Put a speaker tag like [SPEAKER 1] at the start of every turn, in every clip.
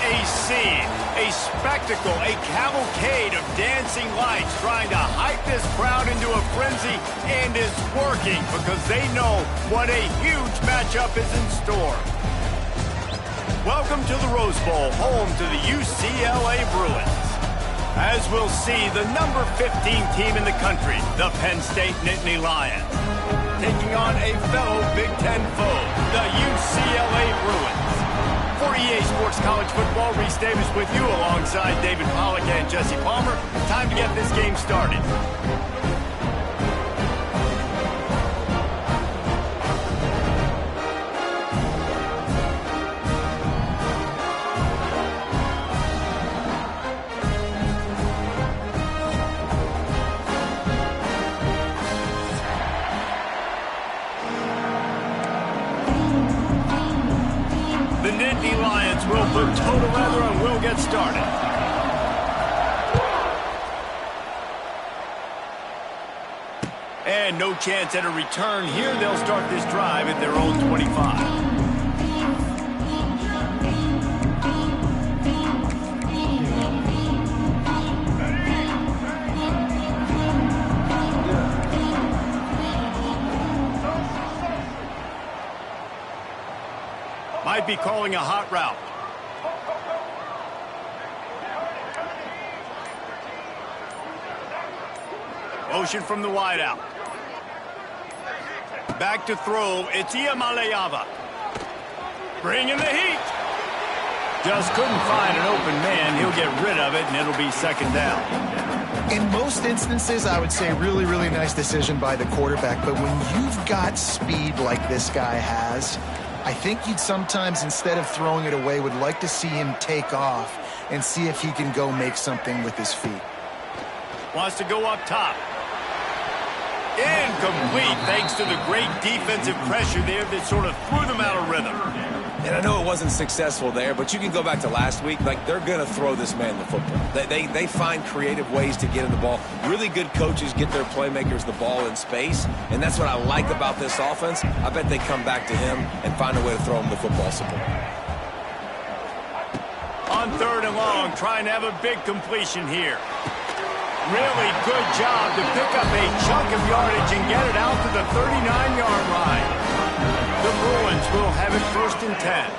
[SPEAKER 1] a scene, a spectacle, a cavalcade of dancing lights trying to hype this crowd into a frenzy, and it's working because they know what a huge matchup is in store. Welcome to the Rose Bowl, home to the UCLA Bruins. As we'll see, the number 15 team in the country, the Penn State Nittany Lions, taking on a fellow Big Ten foe, the UCLA Bruins. For EA Sports College Football, Reese Davis with you alongside David Pollack and Jesse Palmer. Time to get this game started. The Nittany Lions will put total leather and will get started. And no chance at a return here. They'll start this drive at their own 25. Might be calling a hot route. Motion from the wide out. Back to throw. It's Iamaleava. Bringing the heat. Just couldn't find an open man. He'll get rid of it, and it'll be second down.
[SPEAKER 2] In most instances, I would say really, really nice decision by the quarterback. But when you've got speed like this guy has, I think you'd sometimes, instead of throwing it away, would like to see him take off and see if he can go make something with his feet.
[SPEAKER 1] Wants to go up top. Incomplete, thanks to the great defensive pressure there that sort of threw them out of rhythm.
[SPEAKER 3] And I know it wasn't successful there, but you can go back to last week. Like, they're going to throw this man the football. They find creative ways to get in the ball. Really good coaches get their playmakers the ball in space, and that's what I like about this offense. I bet they come back to him and find a way to throw him the football some more.
[SPEAKER 1] On third and long, trying to have a big completion here. Really good job to pick up a chunk of yardage and get it out to the 39-yard line. The Bruins will have it first and 10.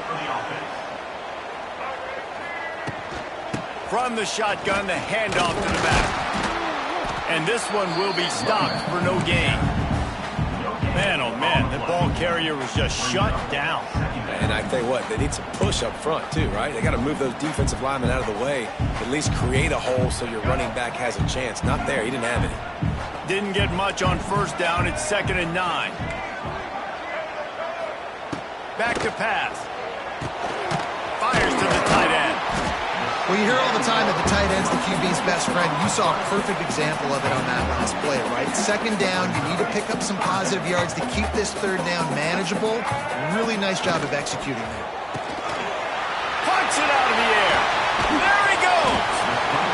[SPEAKER 1] From the shotgun, the handoff to the back. And this one will be stopped for no gain. Man, oh man, the ball carrier was just shut down.
[SPEAKER 3] And I tell you what, they need some push up front too, right? They got to move those defensive linemen out of the way, at least create a hole so your running back has a chance. Not there, he didn't have any.
[SPEAKER 1] Didn't get much on first down. It's 2nd and 9. Back to pass. Fires to the tight end.
[SPEAKER 2] Well, you hear all the time that the tight end's the QB's best friend. You saw a perfect example of it on that last play, right? Second down, you need to pick up some positive yards to keep this third down manageable. Really nice job of executing that.
[SPEAKER 1] Punts it out of the air. There he goes.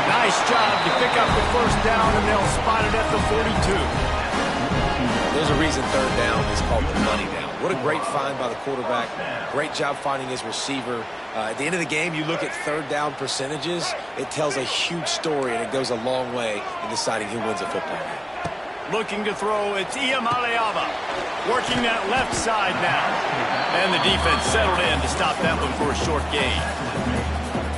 [SPEAKER 1] Nice job to pick up the first down, and they'll spot it at the 42.
[SPEAKER 3] There's a reason third down is called the money down. What a great find by the quarterback. Great job finding his receiver. At the end of the game, you look at third down percentages. It tells a huge story, and it goes a long way in deciding who wins a football game.
[SPEAKER 1] Looking to throw, it's Iamaleava. Working that left side now. And the defense settled in to stop that one for a short gain.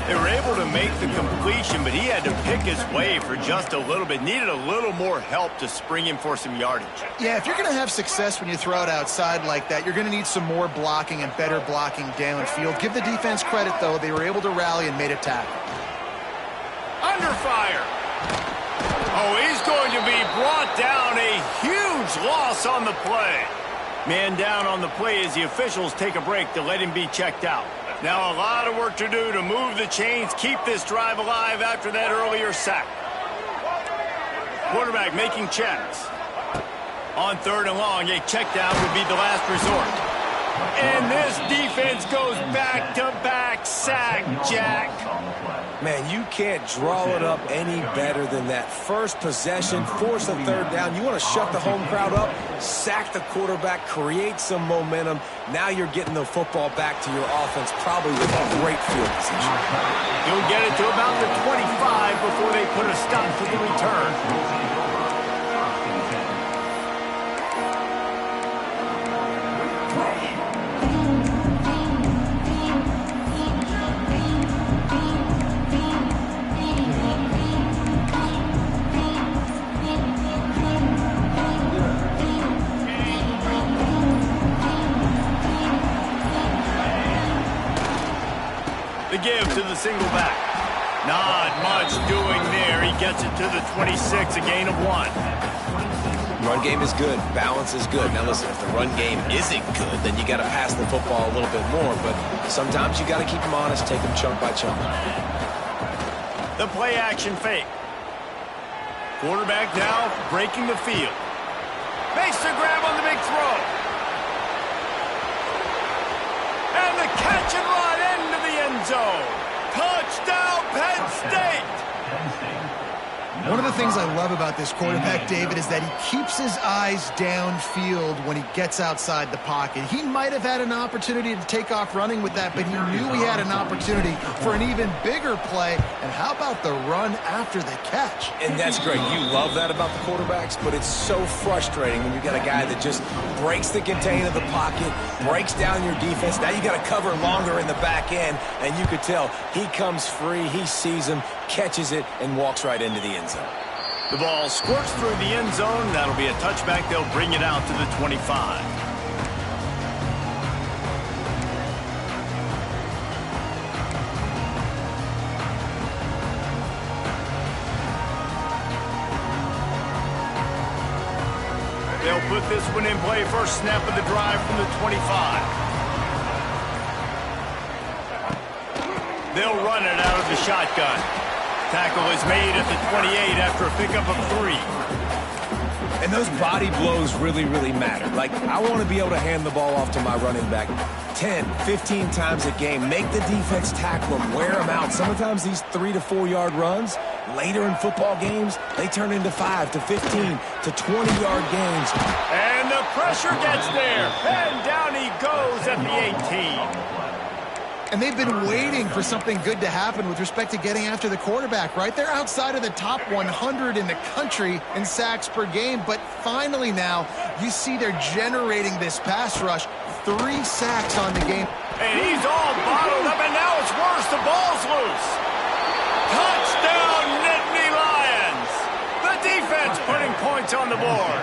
[SPEAKER 1] They were able to make the completion, but he had to pick his way for just a little bit. Needed a little more help to spring him for some yardage.
[SPEAKER 2] Yeah, if you're going to have success when you throw it outside like that, you're going to need some more blocking and better blocking downfield. Give the defense credit, though. They were able to rally and made a tackle.
[SPEAKER 1] Under fire. Oh, he's going to be brought down. A huge loss on the play. Man down on the play as the officials take a break to let him be checked out. Now a lot of work to do to move the chains, keep this drive alive after that earlier sack. Quarterback making checks. On third and long, a check down would be the last resort. And this defense goes back-to-back sack, Jack.
[SPEAKER 3] Man, you can't draw it up any better than that. First possession, force a third down. You want to shut the home crowd up, sack the quarterback, create some momentum. Now you're getting the football back to your offense, probably with a great field position.
[SPEAKER 1] He'll get it to about the 25 before they put a stop to the return. The give to the single back. Not much doing there. He gets it to the 26, a gain of 1.
[SPEAKER 3] Run game is good. Balance is good. Now listen, if the run game isn't good, then you got to pass the football a little bit more. But sometimes you got to keep them honest, take them chunk by chunk.
[SPEAKER 1] The play action fake. Quarterback now breaking the field. Makes the grab on the big throw. And the catch and run into the end zone. Touchdown, Penn State!
[SPEAKER 2] One of the things I love about this quarterback, David, is that he keeps his eyes downfield when he gets outside the pocket. He might have had an opportunity to take off running with that, but he knew he had an opportunity for an even bigger play. And how about the run after the catch?
[SPEAKER 3] And that's great. You love that about the quarterbacks, but it's so frustrating when you got a guy that just breaks the contain of the pocket, breaks down your defense. Now you got to cover longer in the back end, and you could tell he comes free, he sees him, catches it, and walks right into the end zone.
[SPEAKER 1] The ball squirts through the end zone. That'll be a touchback. They'll bring it out to the 25. They'll put this one in play. First snap of the drive from the 25. They'll run it out of the shotgun. Tackle is made at the 28 after a pickup of 3.
[SPEAKER 3] And those body blows really, really matter. Like, I want to be able to hand the ball off to my running back 10, 15 times a game. Make the defense tackle them, wear them out. Sometimes these 3 to 4 yard runs, later in football games, they turn into 5 to 15 to 20-yard games.
[SPEAKER 1] And the pressure gets there. And down he goes at the 18.
[SPEAKER 2] And they've been waiting for something good to happen with respect to getting after the quarterback, right? They're outside of the top 100 in the country in sacks per game, but finally now you see they're generating this pass rush. 3 sacks on the game.
[SPEAKER 1] And he's all bottled up, and now it's worse. The ball's loose. Touchdown, Nittany Lions. The defense putting points on the board.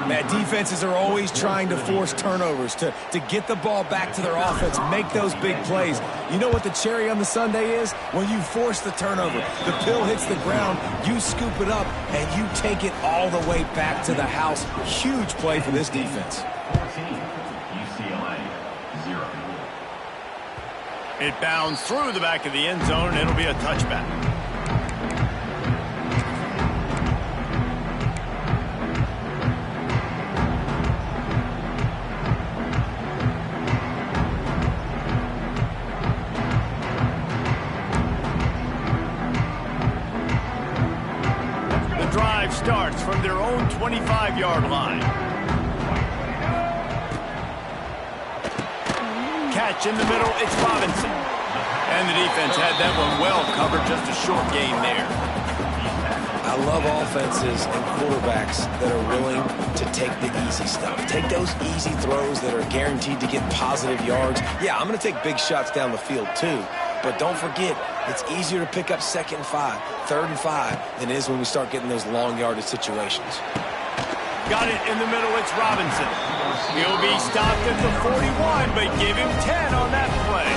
[SPEAKER 3] Man, defenses are always trying to force turnovers to get the ball back to their offense, make those big plays. You know what the cherry on the sundae is? When you force the turnover, the pill hits the ground, you scoop it up, and you take it all the way back to the house. Huge play for this defense.
[SPEAKER 1] It bounds through the back of the end zone. It'll be a touchback. Starts from their own 25-yard line. Catch in the middle, it's Robinson. And the defense had that one well covered, just a short gain there.
[SPEAKER 3] I love offenses and quarterbacks that are willing to take the easy stuff. Take those easy throws that are guaranteed to get positive yards. Yeah, I'm going to take big shots down the field too. But don't forget, it's easier to pick up 2nd and 5, 3rd and 5 than it is when we start getting those long yardage situations.
[SPEAKER 1] Got it in the middle, it's Robinson. He'll be stopped at the 41, but give him 10 on that play.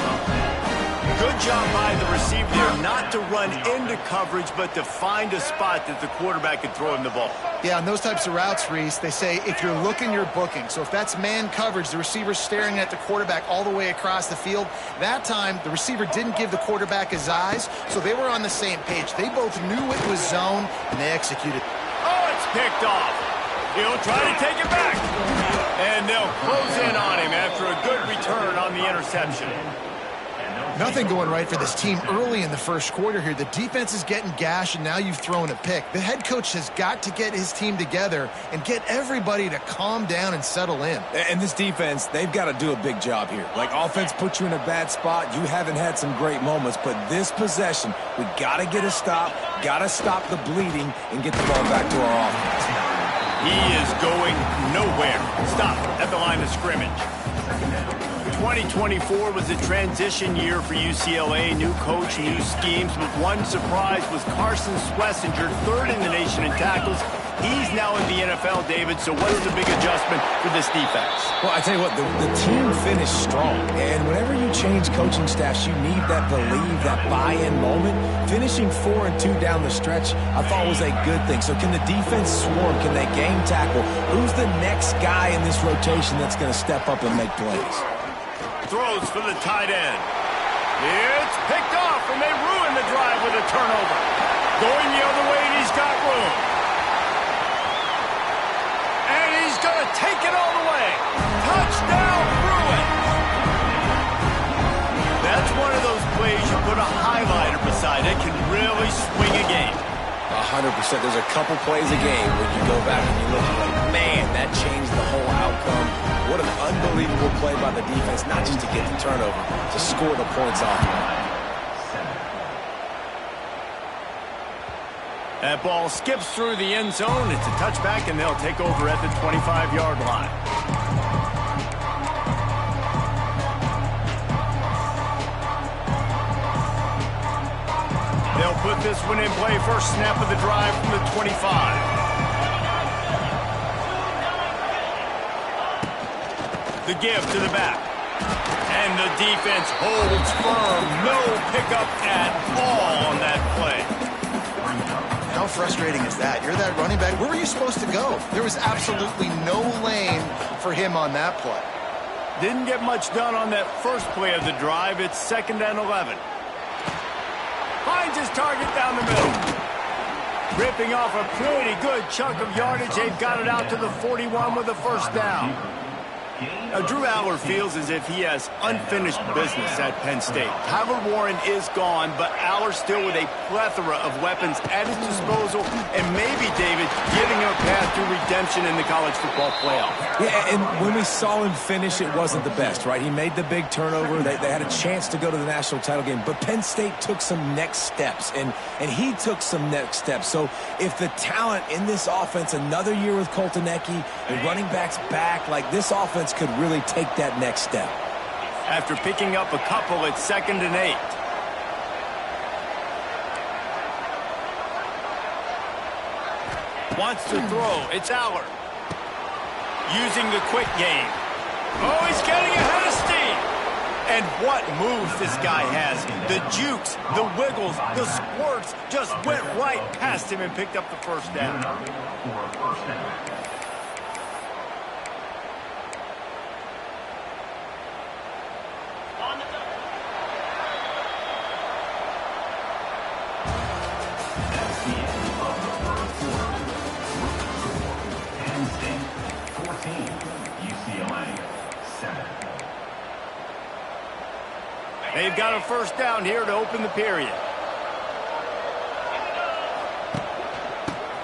[SPEAKER 1] Good job by the receiver there, not to run into coverage, but to find a spot that the quarterback could throw him the ball.
[SPEAKER 2] Yeah, on those types of routes, Reese, they say if you're looking, you're booking. So if that's man coverage, the receiver's staring at the quarterback all the way across the field. That time, the receiver didn't give the quarterback his eyes, so they were on the same page. They both knew it was zone, and they executed.
[SPEAKER 1] Oh, it's picked off. He'll try to take it back. And they'll close in on him good return on the interception.
[SPEAKER 2] Nothing going right for this team early in the first quarter here. The defense is getting gashed, and now you've thrown a pick. The head coach has got to get his team together and get everybody to calm down and settle in.
[SPEAKER 3] And this defense, they've got to do a big job here. Like, offense put you in a bad spot. You haven't had some great moments, but this possession, we got to get a stop, got to stop the bleeding, and get the ball back to our offense.
[SPEAKER 1] He is going nowhere. Stop at the line of scrimmage. 2024 was a transition year for UCLA. New coach, new schemes, but one surprise was Carson Schlesinger, third in the nation in tackles. He's now in the NFL, David, so what is the big adjustment for this defense?
[SPEAKER 3] Well, I tell you what, the team finished strong, and whenever you change coaching staffs, you need that believe, that buy-in moment. Finishing 4-2 down the stretch, I thought was a good thing. So can the defense swarm? Can they game tackle? Who's the next guy in this rotation that's going to step up and make plays?
[SPEAKER 1] Throws for the tight end. It's picked off, and they ruin the drive with a turnover. Going the other way, and he's got room. And he's going to take it all the way. Touchdown, Bruins. That's one of those plays you put a highlighter beside it. Can really swing a game.
[SPEAKER 3] 100%. There's a couple plays a game when you go back and you look and like, man, that changed the whole outcome. What an unbelievable play by the defense, not just to get the turnover, to score the points off the line.
[SPEAKER 1] That ball skips through the end zone. It's a touchback, and they'll take over at the 25-yard line. They'll put this one in play. First snap of the drive from the 25. The give to the back. And the defense holds firm. No pickup at all on that play.
[SPEAKER 2] How frustrating is that? You're that running back. Where were you supposed to go? There was absolutely no lane for him on that play.
[SPEAKER 1] Didn't get much done on that first play of the drive. It's 2nd and 11. Finds his target down the middle. Ripping off a pretty good chunk of yardage. They've got it out to the 41 with a first down. Now, Drew Allar feels as if he has unfinished business at Penn State. Tyler Warren is gone, but Allar still with a plethora of weapons at his disposal, and maybe, David, giving him a path to redemption in the college football playoff.
[SPEAKER 3] Yeah, and when we saw him finish, it wasn't the best, right? He made the big turnover. They had a chance to go to the national title game, but Penn State took some next steps, and he took some next steps. So if the talent in this offense, another year with Colton Ecke, and running backs back, like this offense could really take that next step.
[SPEAKER 1] After picking up a couple, it's 2nd and 8. Wants to throw. It's Allar. Using the quick game. Oh, he's getting ahead of steam. And what moves this guy has. The jukes, the wiggles, the squirts just went right past him and picked up the first down. They've got a first down here to open the period.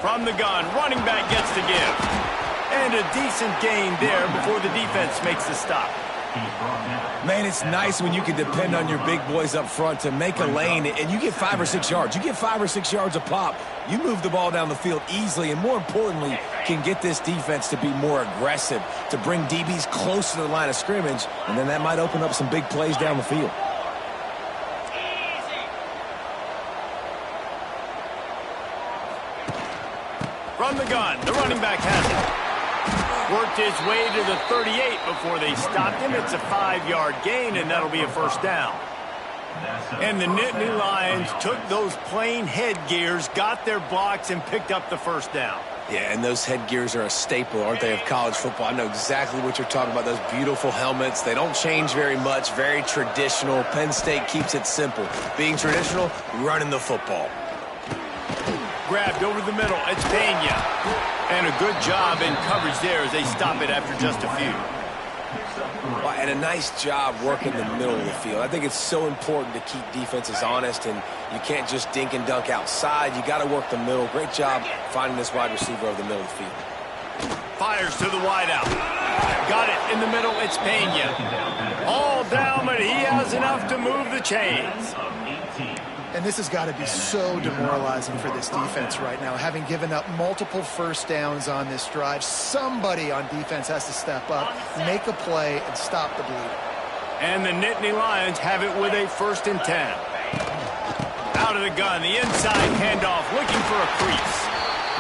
[SPEAKER 1] From the gun, running back gets the give. And a decent gain there before the defense makes the stop.
[SPEAKER 3] Man, it's nice when you can depend on your big boys up front to make a lane, and you get 5 or 6 yards. You get 5 or 6 yards a pop. You move the ball down the field easily, and more importantly, can get this defense to be more aggressive, to bring DBs closer to the line of scrimmage, and then that might open up some big plays down the field.
[SPEAKER 1] From the gun, the running back has it. Worked his way to the 38 before they stopped him. It's a 5-yard gain, and that'll be a first down. And the Nittany Lions took those plain headgears, got their blocks, and picked up the first down.
[SPEAKER 3] Yeah, and those headgears are a staple, aren't they, of college football? I know exactly what you're talking about, those beautiful helmets. They don't change very much, very traditional. Penn State keeps it simple. Being traditional, running the football.
[SPEAKER 1] Grabbed over the middle. It's Pena. And a good job in coverage there as they stop it after just a few.
[SPEAKER 3] Well, and a nice job working the middle of the field. I think it's so important to keep defenses honest, and you can't just dink and dunk outside. You got to work the middle. Great job finding this wide receiver over the middle of the field.
[SPEAKER 1] Fires to the wideout. Got it in the middle. It's Pena. All down, but he has enough to move the chains.
[SPEAKER 2] And this has got to be so demoralizing for this defense right now. Having given up multiple first downs on this drive, somebody on defense has to step up, make a play, and stop the bleeding.
[SPEAKER 1] And the Nittany Lions have it with a 1st and 10. Out of the gun, the inside handoff, looking for a crease.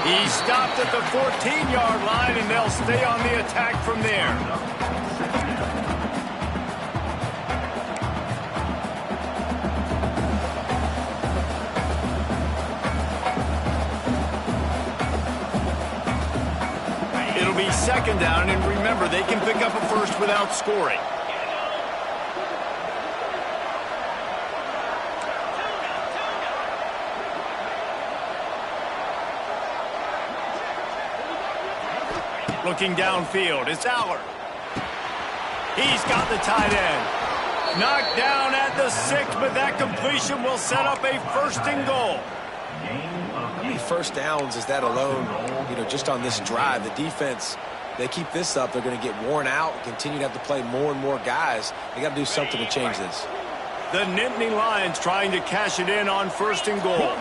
[SPEAKER 1] He stopped at the 14-yard line, and they'll stay on the attack from there. It'll be 2nd down, and remember, they can pick up a first without scoring. Looking downfield, it's Aller. He's got the tight end. Knocked down at the 6, but that completion will set up a 1st and goal.
[SPEAKER 3] How many first downs is that alone, just on this drive? The defense, they keep this up, they're going to get worn out, continue to have to play more and more guys. They got to do something to change this.
[SPEAKER 1] The Nittany Lions trying to cash it in on 1st and goal.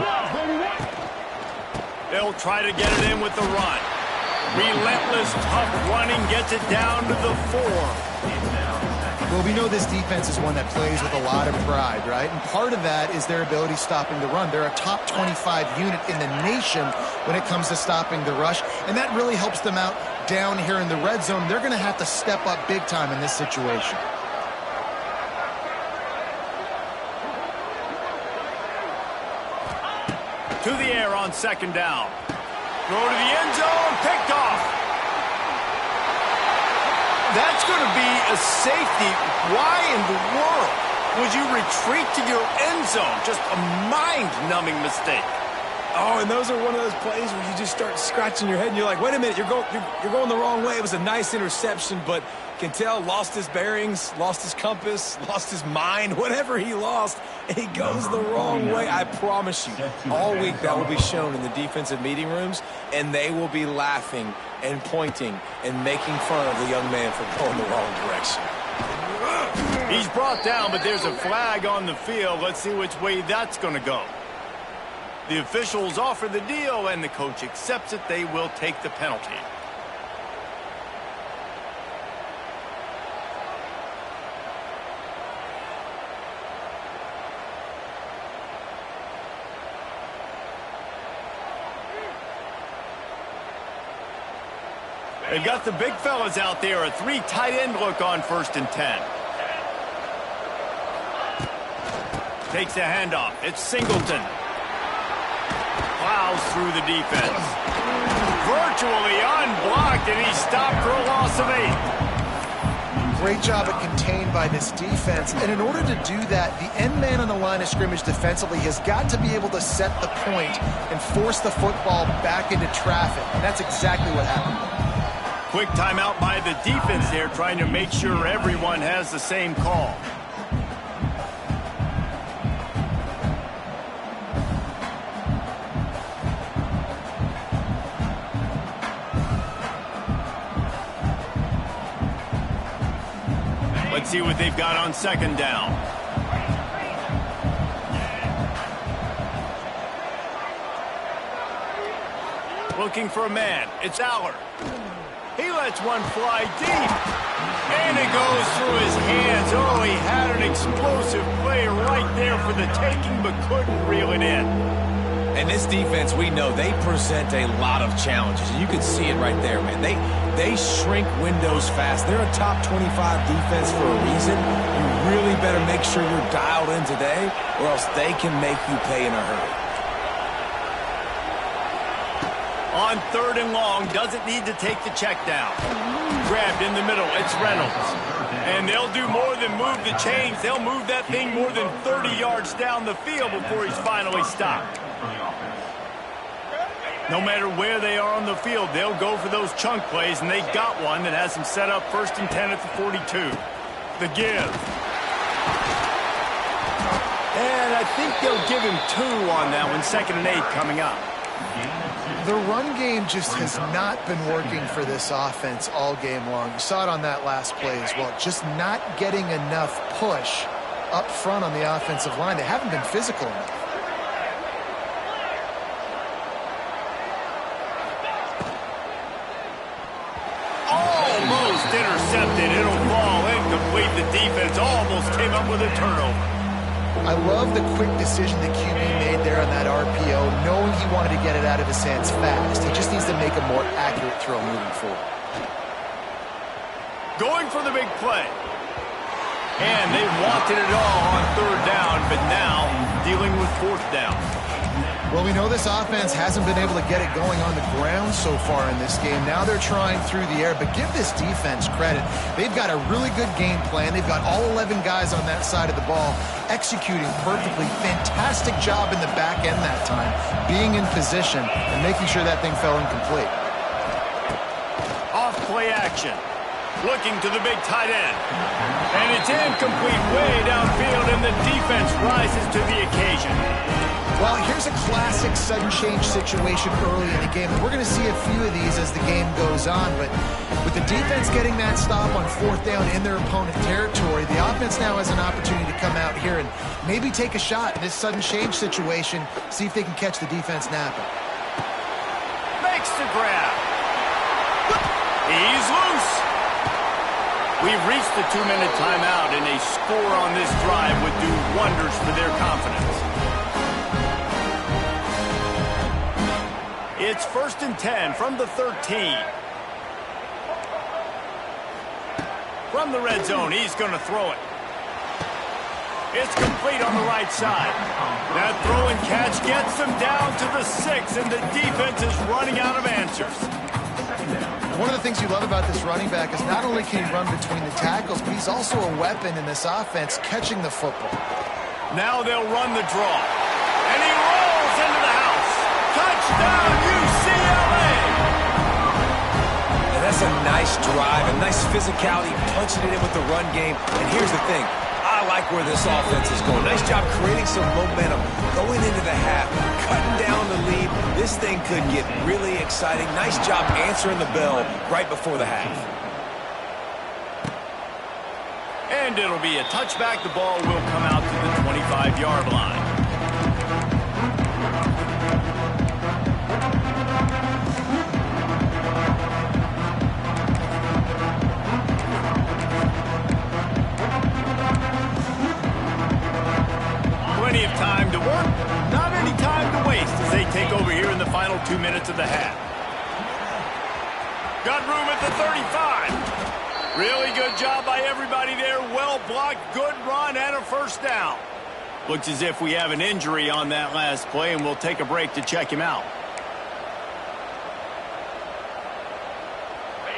[SPEAKER 1] They'll try to get it in with the run. Relentless, tough running gets it down to the 4.
[SPEAKER 2] Well, we know this defense is one that plays with a lot of pride, right? And part of that is their ability stopping the run. They're a top 25 unit in the nation when it comes to stopping the rush, and that really helps them out down here in the red zone. They're going to have to step up big time in this situation.
[SPEAKER 1] To the air on 2nd down. Throw to the end zone, picked off. That's going to be a safety. Why in the world would you retreat to your end zone? Just a mind-numbing mistake.
[SPEAKER 3] Oh, and those are one of those plays where you just start scratching your head and you're like, wait a minute, you're going the wrong way. It was a nice interception, but can tell lost his bearings, lost his compass, lost his mind, whatever he lost, he goes the wrong way. I promise you, all week that will be shown in the defensive meeting rooms, and they will be laughing and pointing and making fun of the young man for going the wrong direction.
[SPEAKER 1] He's brought down, but there's a flag on the field. Let's see which way that's going to go. The officials offer the deal, and the coach accepts it. They will take the penalty. They've got the big fellas out there, a 3 tight end look on 1st and 10. Takes a handoff. It's Singleton. Plows through the defense. Virtually unblocked, and he's stopped for a loss of 8.
[SPEAKER 2] Great job at contained by this defense. And in order to do that, the end man on the line of scrimmage defensively has got to be able to set the point and force the football back into traffic. And that's exactly what happened.
[SPEAKER 1] Quick timeout by the defense there, trying to make sure everyone has the same call. Let's see what they've got on 2nd down. Looking for a man. It's Aller. He lets one fly deep. And it goes through his hands. Oh, he had an explosive play right there for the taking, but couldn't reel it in.
[SPEAKER 3] And this defense, we know, they present a lot of challenges. And you can see it right there, man. They shrink windows fast. They're a top 25 defense for a reason. You really better make sure you're dialed in today, or else they can make you pay in a hurry.
[SPEAKER 1] On 3rd and long, doesn't need to take the check down. Grabbed in the middle, it's Reynolds. And they'll do more than move the chains. They'll move that thing more than 30 yards down the field before he's finally stopped. No matter where they are on the field, they'll go for those chunk plays, and they got one that has them set up 1st and 10 at the 42. The give. And I think they'll give him 2 on that one. 2nd and 8 coming up.
[SPEAKER 2] The run game just has not been working for this offense all game long. You saw it on that last play as well. Just not getting enough push up front on the offensive line. They haven't been physical enough.
[SPEAKER 1] Almost intercepted. It'll fall incomplete. The defense almost came up with a turnover.
[SPEAKER 2] I love the quick decision that QB made there on that RPO, knowing he wanted to get it out of his hands fast. He just needs to make a more accurate throw moving forward.
[SPEAKER 1] Going for the big play. And they wanted it all on 3rd down, but now dealing with 4th down.
[SPEAKER 2] Well, we know this offense hasn't been able to get it going on the ground so far in this game. Now they're trying through the air, but give this defense credit. They've got a really good game plan. They've got all 11 guys on that side of the ball executing perfectly. Fantastic job in the back end that time, being in position and making sure that thing fell incomplete.
[SPEAKER 1] Off play action. Looking to the big tight end. And it's incomplete way downfield, and the defense rises to the occasion.
[SPEAKER 2] Well, here's a classic sudden change situation early in the game. We're going to see a few of these as the game goes on, but with the defense getting that stop on 4th down in their opponent territory, the offense now has an opportunity to come out here and maybe take a shot in this sudden change situation, see if they can catch the defense napping.
[SPEAKER 1] Makes the grab. He's loose. We've reached the 2-minute timeout, and a score on this drive would do wonders for their confidence. It's 1st and 10 from the 13. From the red zone, he's going to throw it. It's complete on the right side. That throw and catch gets them down to the 6, and the defense is running out of answers.
[SPEAKER 2] One of the things you love about this running back is not only can he run between the tackles, but he's also a weapon in this offense catching the football.
[SPEAKER 1] Now they'll run the draw. And he rolls into the house. Touchdown, UCLA!
[SPEAKER 3] And that's a nice drive, a nice physicality, punching it in with the run game. And here's the thing. I like where this offense is going. Nice job creating some momentum, going into the half, cutting down the lead. This thing could get really exciting. Nice job answering the bell right before the half.
[SPEAKER 1] And it'll be a touchback. The ball will come out to the 25-yard line. Plenty of time to work, not any time to waste as they take over here in the final 2 minutes of the half. Got room at the 35. Really good job by everybody there. Well blocked, good run, and a 1st down. Looks as if we have an injury on that last play, and we'll take a break to check him out.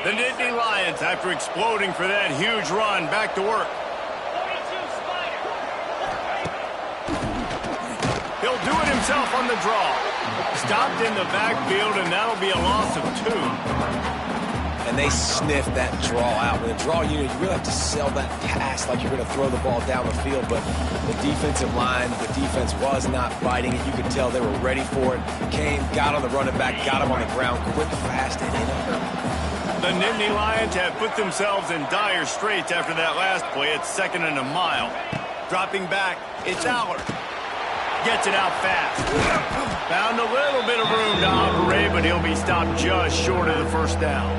[SPEAKER 1] The Nittany Lions, after exploding for that huge run, back to work. He'll do it himself on the draw. Stopped in the backfield, and that'll be a loss of 2.
[SPEAKER 3] And they sniffed that draw out. With a draw unit, you really have to sell that pass like you're going to throw the ball down the field. But the defensive line, the defense was not biting it. You could tell they were ready for it. Came, got on the running back, got him on the ground, quick, fast, and in.
[SPEAKER 1] The Nittany Lions have put themselves in dire straits after that last play. It's 2nd and a mile. Dropping back, it's Allard. Gets it out fast. Found a little bit of room to operate, but he'll be stopped just short of the 1st down.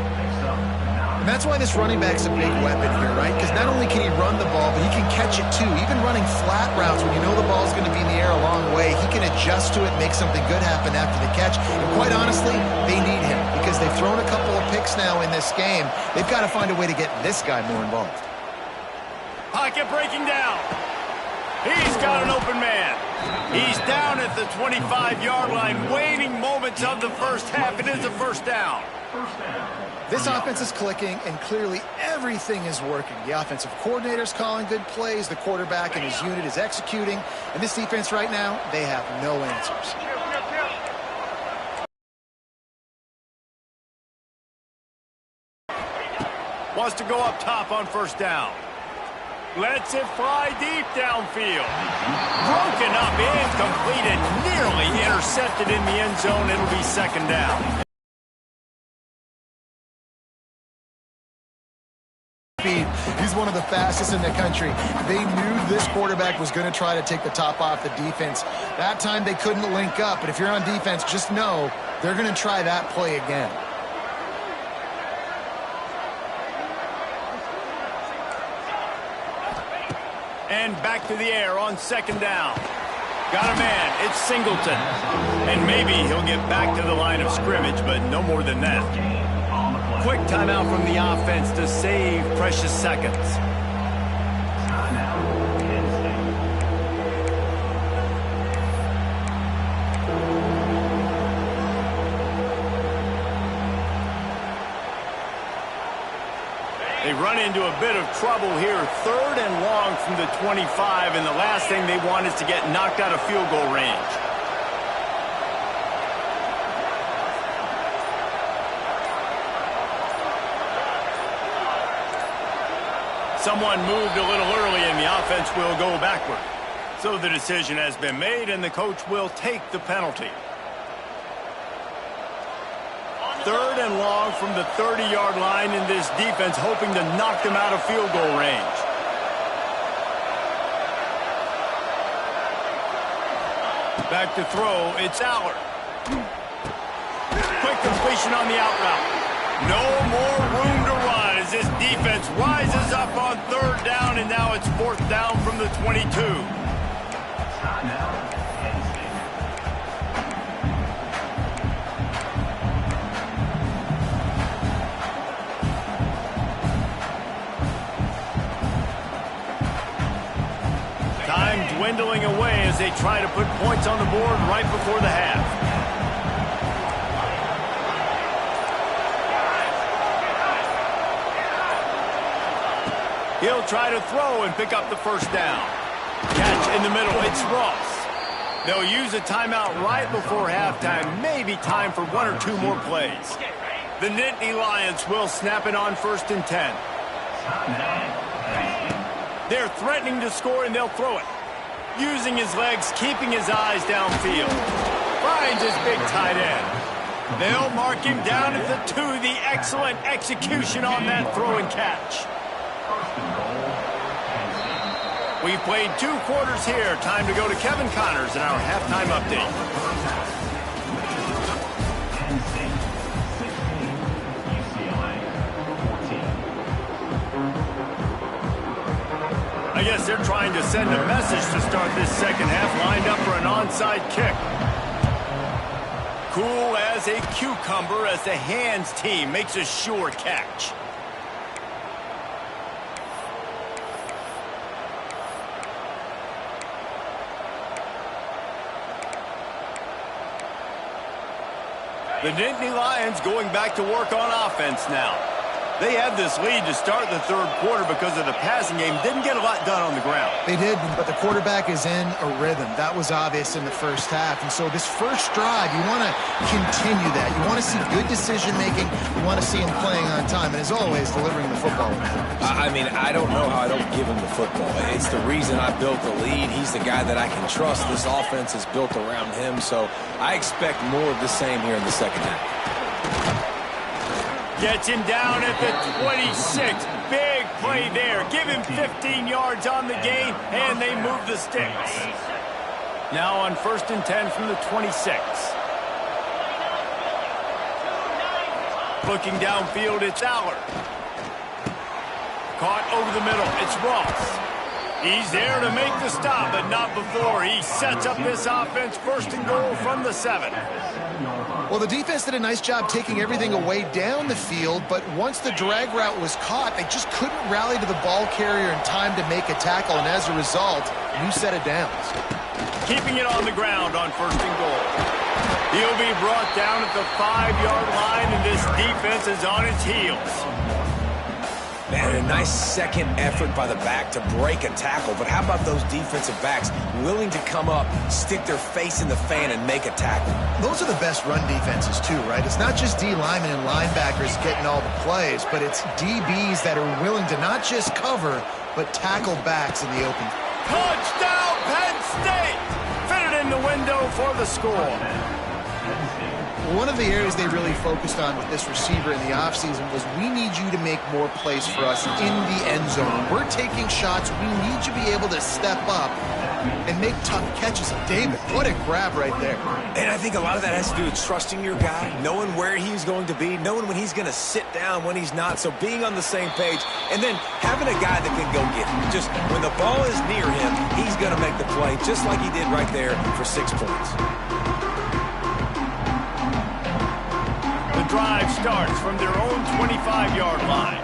[SPEAKER 2] And that's why this running back's a big weapon here, right? Because not only can he run the ball, but he can catch it too. Even running flat routes when you know the ball's going to be in the air a long way, he can adjust to it, make something good happen after the catch. And quite honestly, they need him because they've thrown a couple of picks now in this game. They've got to find a way to get this guy more involved.
[SPEAKER 1] Pocket breaking down. He's got an open man. He's down at the 25-yard line, waning moments of the 1st half. It is a 1st down.
[SPEAKER 2] This offense is clicking, and clearly everything is working. The offensive coordinator's calling good plays. The quarterback and his unit is executing. And this defense right now, they have no answers.
[SPEAKER 1] Wants to go up top on first down. Lets it fly deep downfield. Broken up, incomplete, and nearly intercepted in the end zone. It'll be second down.
[SPEAKER 2] He's one of the fastest in the country. They knew this quarterback was going to try to take the top off the defense. That time they couldn't link up, but if you're on defense, just know they're going to try that play again.
[SPEAKER 1] And back to the air on second down. Got a man, it's Singleton. And maybe he'll get back to the line of scrimmage, but no more than that. Quick timeout from the offense to save precious seconds. They run into a bit of trouble here. Third and long from the 25, and the last thing they want is to get knocked out of field goal range. Someone moved a little early, and the offense will go backward. So the decision has been made, and the coach will take the penalty. Third and long from the 30-yard line, in this defense hoping to knock them out of field goal range. Back to throw, it's Allard. Quick completion on the out route. No more room to run as this defense rises up on third down, and now it's fourth down from the 22. Time dwindling away as they try to put points on the board right before the half. He'll try to throw and pick up the first down. Catch in the middle, it's Ross. They'll use a timeout right before halftime. Maybe time for one or two more plays. The Nittany Lions will snap it on first and 10. They're threatening to score, and they'll throw it. Using his legs, keeping his eyes downfield. Finds his big tight end. They'll mark him down at the 2. The excellent execution on that throw and catch. We've played 2 quarters here. Time to go to Kevin Connors in our halftime update. I guess they're trying to send a message to start this second half, lined up for an onside kick. Cool as a cucumber as the hands team makes a sure catch. The Nittany Lions going back to work on offense now. They had this lead to start the third quarter because of the passing game. Didn't get a lot done on the ground.
[SPEAKER 2] They did, but the quarterback is in a rhythm. That was obvious in the first half. And so this first drive, you want to continue that. You want to see good decision-making. You want to see him playing on time. And as always, delivering the football.
[SPEAKER 3] I mean, I don't know how I don't give him the football. It's the reason I built the lead. He's the guy that I can trust. This offense is built around him. So I expect more of the same here in the second half.
[SPEAKER 1] Gets him down at the 26. Big play there. Give him 15 yards on the gain, and they move the sticks. Now on first and 10 from the 26. Looking downfield, it's Allard. Caught over the middle, it's Ross. He's there to make the stop, but not before. He sets up this offense first and goal from the 7.
[SPEAKER 2] Well, the defense did a nice job taking everything away down the field, but once the drag route was caught, they just couldn't rally to the ball carrier in time to make a tackle, and as a result, new set of downs.
[SPEAKER 1] Keeping it on the ground on first and goal. He'll be brought down at the 5-yard line, and this defense is on its heels.
[SPEAKER 3] Man, a nice second effort by the back to break a tackle. But how about those defensive backs willing to come up, stick their face in the fan, and make a tackle?
[SPEAKER 2] Those are the best run defenses, too, right? It's not just D linemen and linebackers getting all the plays, but it's DBs that are willing to not just cover, but tackle backs in the open.
[SPEAKER 1] Touchdown, Penn State! Fitted in the window for the score.
[SPEAKER 2] One of the areas they really focused on with this receiver in the offseason was we need you to make more plays for us in the end zone. We're taking shots. We need you to be able to step up and make tough catches. David, what a grab right there.
[SPEAKER 3] And I think a lot of that has to do with trusting your guy, knowing where he's going to be, knowing when he's going to sit down, when he's not. So being on the same page, and then having a guy that can go get him. Just when the ball is near him, he's going to make the play, just like he did right there for 6 points.
[SPEAKER 1] The drive starts from their own 25-yard line.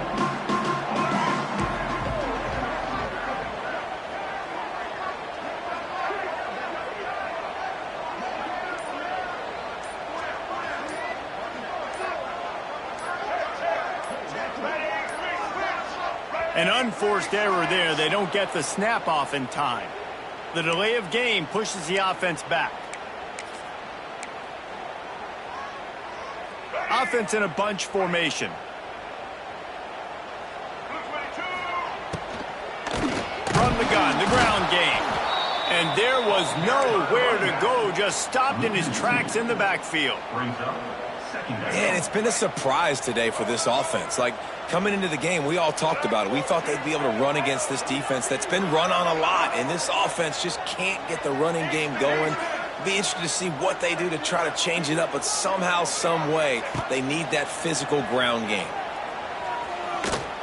[SPEAKER 1] An unforced error there. They don't get the snap off in time. The delay of game pushes the offense back. Offense in a bunch formation. Run the gun, the ground game. And there was nowhere to go, just stopped in his tracks in the backfield.
[SPEAKER 3] And it's been a surprise today for this offense. Like, coming into the game, we all talked about it. We thought they'd be able to run against this defense that's been run on a lot, and this offense just can't get the running game going. Be interested to see what they do to try to change it up, but somehow, some way, they need that physical ground game.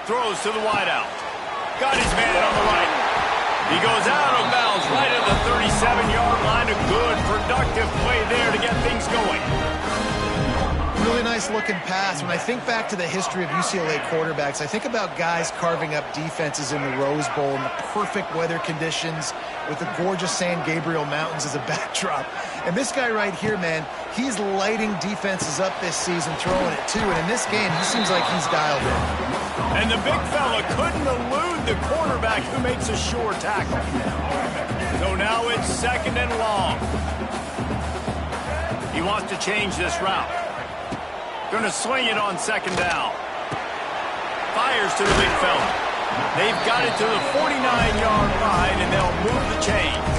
[SPEAKER 1] Throws to the wideout. Got his man on the right. He goes out of bounds right at the 37-yard line. A good, productive play there to get things going.
[SPEAKER 2] Really nice looking pass. When I think back to the history of UCLA quarterbacks, I think about guys carving up defenses in the Rose Bowl in the perfect weather conditions with the gorgeous San Gabriel Mountains as a backdrop. And this guy right here, man, he's lighting defenses up this season, throwing it too. And in this game, he seems like he's dialed in.
[SPEAKER 1] And the big fella couldn't elude the quarterback who makes a sure tackle. So now it's second and long. He wants to change this route. Going to swing it on second down. Fires to the big fella. They've got it to the 49-yard line, and they'll move the chains.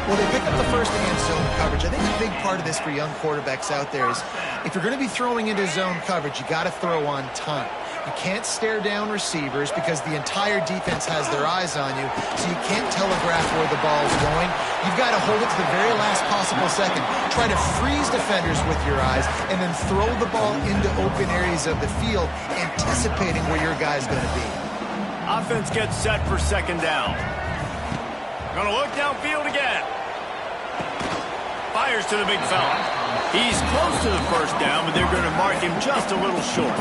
[SPEAKER 2] Well, they pick up the first and zone coverage. I think a big part of this for young quarterbacks out there is if you're going to be throwing into zone coverage, you got to throw on time. You can't stare down receivers because the entire defense has their eyes on you, so you can't telegraph where the ball's going. You've got to hold it to the very last possible second. Try to freeze defenders with your eyes, and then throw the ball into open areas of the field, anticipating where your guy's going to be.
[SPEAKER 1] Offense gets set for second down. Going to look downfield again. Fires to the big fella. He's close to the first down, but they're going to mark him just a little short.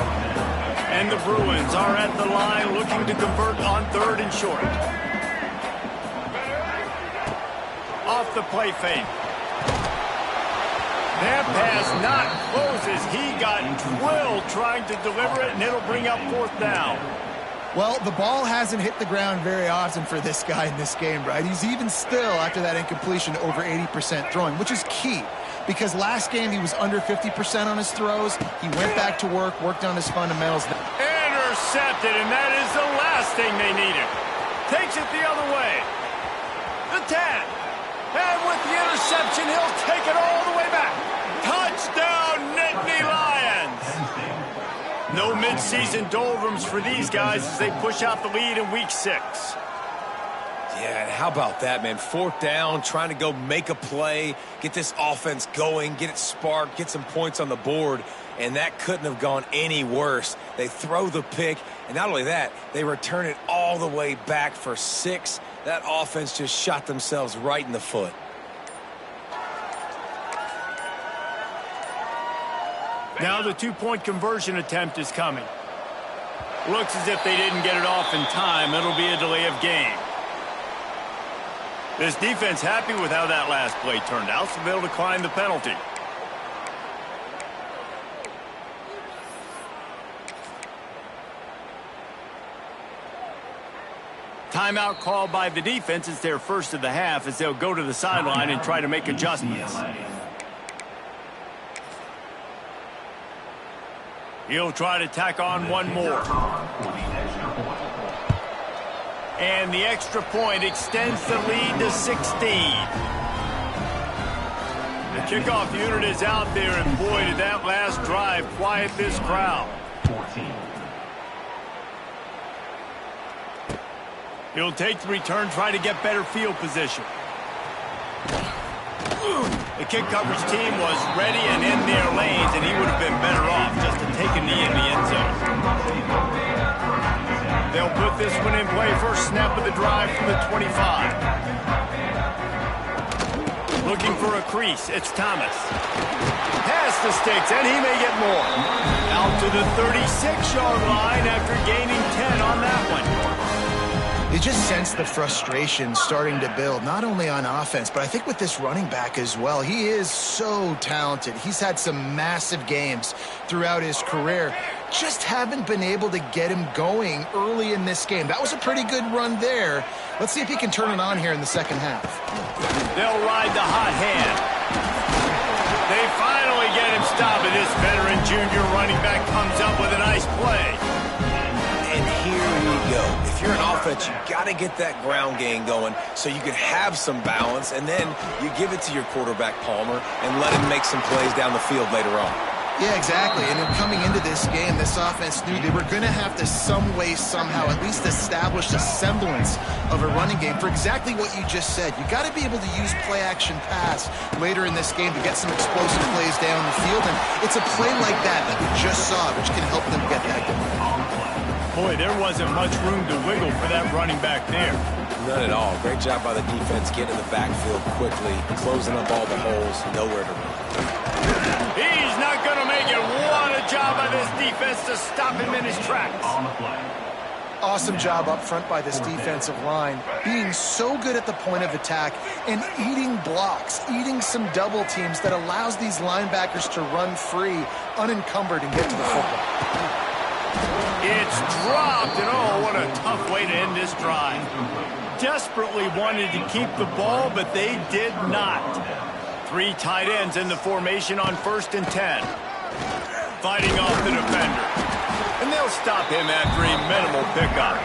[SPEAKER 1] And the Bruins are at the line looking to convert on third and short. Off the play fake. That pass not closes. He got drilled trying to deliver it, and it'll bring up fourth down.
[SPEAKER 2] Well, the ball hasn't hit the ground very often for this guy in this game, right? He's even still, after that incompletion, over 80% throwing, which is key. Because last game he was under 50% on his throws. He went back to work, worked on his fundamentals.
[SPEAKER 1] Intercepted, and that is the last thing they needed. Takes it the other way. The 10. And with the interception, he'll take it all the way back. Touchdown, Nittany Lions. No midseason doldrums for these guys as they push out the lead in week 6.
[SPEAKER 3] Yeah, and how about that, man? Fourth down, trying to go make a play, get this offense going, get it sparked, get some points on the board, and that couldn't have gone any worse. They throw the pick, and not only that, they return it all the way back for 6. That offense just shot themselves right in the foot.
[SPEAKER 1] Now the two-point conversion attempt is coming. Looks as if they didn't get it off in time. It'll be a delay of game. This defense happy with how that last play turned out, so they'll decline the penalty. Timeout called by the defense. It's their first of the half as they'll go to the sideline and try to make adjustments. He'll try to tack on one more. And the extra point extends the lead to 16. The kickoff unit is out there, and boy, did that last drive quiet this crowd. 14. He'll take the return, try to get better field position. The kick coverage team was ready and in their lanes, and he would have been better off just to take a knee in the end zone. They'll put this one in play. First snap of the drive from the 25. Looking for a crease. It's Thomas. Past the sticks, and he may get more. Out to the 36-yard line after gaining 10 on that one.
[SPEAKER 2] You just sense the frustration starting to build, not only on offense, but I think with this running back as well. He is so talented. He's had some massive games throughout his career. Just haven't been able to get him going early in this game. That was a pretty good run there. Let's see if he can turn it on here in the second half.
[SPEAKER 1] They'll ride the hot hand. They finally get him stopped, and this veteran junior running back comes up with a nice play.
[SPEAKER 3] And here you go. If you're an offense, you got to get that ground game going so you can have some balance, and then you give it to your quarterback, Palmer, and let him make some plays down the field later on.
[SPEAKER 2] Yeah, exactly. And then coming into this game, this offense knew they were going to have to some way, somehow, at least establish a semblance of a running game for exactly what you just said. You got to be able to use play-action pass later in this game to get some explosive plays down the field, and it's a play like that we just saw, which can help them get that going.
[SPEAKER 1] Boy, there wasn't much room to wiggle for that running back there.
[SPEAKER 3] None at all. Great job by the defense getting in the backfield quickly, closing up all the holes, nowhere to run.
[SPEAKER 1] He's not going to make it. What a job by this defense to stop him in his tracks.
[SPEAKER 2] Awesome job up front by this defensive line, being so good at the point of attack and eating blocks, eating some double teams that allows these linebackers to run free, unencumbered, and get to the football.
[SPEAKER 1] It's dropped, and oh, what a tough way to end this drive. Desperately wanted to keep the ball, but they did not. 3 tight ends in the formation on 1st and 10. Fighting off the defender. And they'll stop him after a minimal pickup.